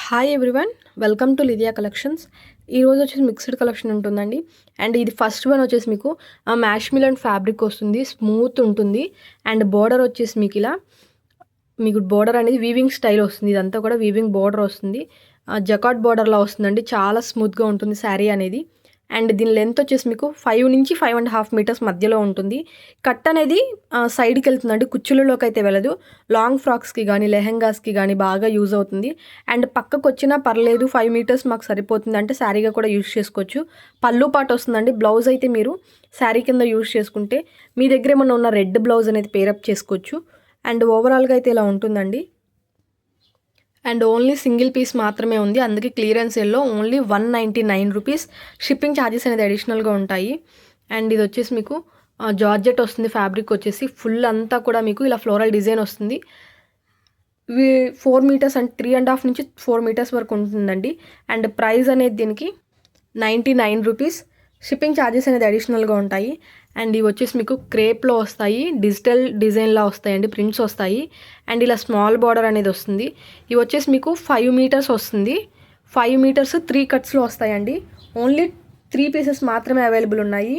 Hi everyone, welcome to Lydia collections. ఈరోజు వచ్చేసి mixed collection ఉంటుందండి. అండ్ ఇది ఫస్ట్ వన్ వచ్చేసి మీకు మ్యాష్ మిలన్ ఫ్యాబ్రిక్ వస్తుంది, స్మూత్ ఉంటుంది. అండ్ బోర్డర్ వచ్చేసి మీకు బోర్డర్ అనేది వీవింగ్ స్టైల్ వస్తుంది. ఇదంతా కూడా వీవింగ్ బోర్డర్ వస్తుంది, జకాట్ బోర్డర్లా వస్తుందండి. చాలా స్మూత్గా ఉంటుంది శారీ అనేది. అండ్ దీని లెంత్ వచ్చేసి మీకు 5 నుంచి 5.5 మీటర్స్ మధ్యలో ఉంటుంది. కట్ అనేది సైడ్కి వెళ్తుందండి, కుచ్చులలోకి అయితే వెళ్ళదు. లాంగ్ ఫ్రాక్స్కి కానీ లెహెంగాస్కి కానీ బాగా యూజ్ అవుతుంది. అండ్ పక్కకు వచ్చినా పర్లేదు, 5 మీటర్స్ మాకు సరిపోతుంది అంటే శారీగా కూడా యూజ్ చేసుకోవచ్చు. పళ్ళు పాటు వస్తుందండి. బ్లౌజ్ అయితే మీరు శారీ కింద యూజ్ చేసుకుంటే మీ దగ్గర ఏమన్నా ఉన్న రెడ్ బ్లౌజ్ అనేది పేరప్ చేసుకోవచ్చు. అండ్ ఓవరాల్గా అయితే ఇలా ఉంటుందండి. అండ్ ఓన్లీ సింగిల్ పీస్ మాత్రమే ఉంది, అందుకే క్లియరెన్స్ సేల్లో ఓన్లీ 199 రూపీస్. షిప్పింగ్ ఛార్జెస్ అనేది అడిషనల్గా ఉంటాయి. అండ్ ఇది వచ్చేసి మీకు జార్జెట్ వస్తుంది. ఫ్యాబ్రిక్ వచ్చేసి ఫుల్ అంతా కూడా మీకు ఇలా ఫ్లోరల్ డిజైన్ వస్తుంది. ఇవి 4 మీటర్స్ అంటే 3.5 నుంచి 4 మీటర్స్ వరకు ఉంటుందండి. అండ్ ప్రైస్ అనేది దీనికి 99 రూపీస్. షిప్పింగ్ ఛార్జెస్ అనేది అడిషనల్గా ఉంటాయి. అండ్ ఇవి వచ్చేసి మీకు క్రేప్లో వస్తాయి, డిజిటల్ డిజైన్లా వస్తాయండి, ప్రింట్స్ వస్తాయి. అండ్ ఇలా స్మాల్ బార్డర్ అనేది వస్తుంది. ఇవి వచ్చేసి మీకు 5 మీటర్స్ వస్తుంది. 5 మీటర్స్ 3 కట్స్లో వస్తాయండి. ఓన్లీ 3 పీసెస్ మాత్రమే అవైలబుల్ ఉన్నాయి.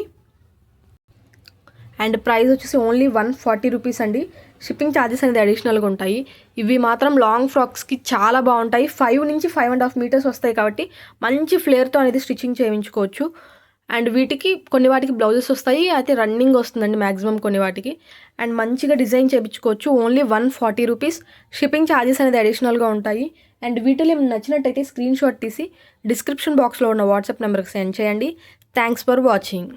అండ్ ప్రైస్ వచ్చేసి ఓన్లీ 140 రూపీస్ అండి. షిప్పింగ్ ఛార్జెస్ అనేది అడిషనల్గా ఉంటాయి. ఇవి మాత్రం లాంగ్ ఫ్రాక్స్కి చాలా బాగుంటాయి. 5 నుంచి 5.5 మీటర్స్ వస్తాయి కాబట్టి మంచి ఫ్లేర్తో అనేది స్టిచ్చింగ్ చేయించుకోవచ్చు. అండ్ వీటికి కొన్ని వాటికి బ్లౌజెస్ వస్తాయి, అయితే రన్నింగ్ వస్తుందండి మ్యాక్సిమం కొన్ని వాటికి. అండ్ మంచిగా డిజైన్ చేయించుకోవచ్చు. Only 140 rupees. షిప్పింగ్ ఛార్జెస్ అనేది అడిషనల్గా ఉంటాయి. అండ్ వీటిలో ఏమైనా నచ్చినట్టయితే స్క్రీన్ షాట్ తీసి డిస్క్రిప్షన్ బాక్స్లో ఉన్న వాట్సాప్ నెంబర్కి సెండ్ చేయండి. Thanks for watching.